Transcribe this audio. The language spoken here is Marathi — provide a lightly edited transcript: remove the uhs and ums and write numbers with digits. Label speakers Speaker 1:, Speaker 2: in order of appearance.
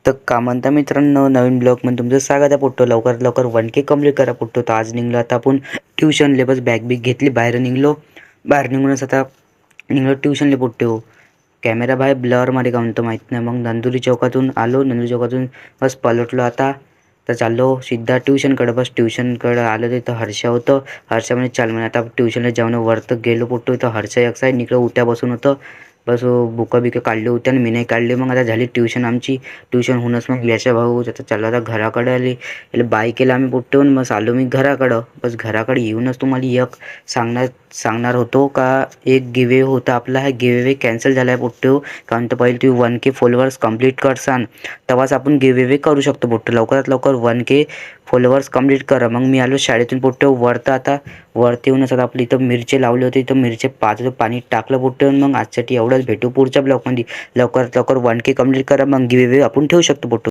Speaker 1: तर का म्हणता मित्रांनो, नवीन ब्लॉगमध्ये तुमचं स्वागत आहे पुट्टो. लवकरात लवकर 1K कंप्लीट करा पुट्टो. तर आज निघलो आता आपण ट्युशनले. बस बॅग बिग घेतली, बाहेर निघलो. बाहेर निघूनच आता निघलो ट्युशनले पुट्टो. कॅमेरा बाहेर ब्लरमध्ये का म्हणतो माहीत नाही. मग नंदुरी चौकातून आलो. नंदुरी चौकातून बस पलटलो आता. तर चाललो सिद्धा ट्युशनकडे. बस ट्युशनकडे आलो तर इथं हर्षा होतं. हर्षा म्हणे चाल म्हणे आता ट्युशनला जाऊन वरतं गेलो पुट्टो. इथं हर्षा एक साईड इकडं उट्या बसून होतं. बस बुकं बिकं काढले होते आणि मी नाही काढले. मग आता झाली ट्युशन आमची. ट्युशन होऊनच मग यशा भाऊ आता चालला आता घराकडे आले. याला बाय केला आम्ही पुट्टून. बस आलो मी घराकडं. बस घराकडे येऊनच तुम्हाला एक सांगणार होतो का एक गिवे होता आपला. हा गिवे कॅन्सल झाला आहे पुट्टू. कारण तर पहिले तुम्ही 1K फॉलोअर्स कंप्लीट करसान तेव्हाच आपण गिवे करू शकतो पुट्टू. लवकरात लवकर 1K फॉलोअर्स कंप्लीट करा. मग मी आलो शाळेतून पुट्टू. वरतं आता वरती येऊनच आता आपली इथं मिरचे लावले होते. इथं मिरचे पाच पाणी टाकलं पुट्टू. मग आजसाठी एवढंच. भेटू पुढच्या ब्लॉगमध्ये. लवकरात लवकर 1K कंप्लीट करा. मग गिवे आपण ठेवू शकतो पुट्टू.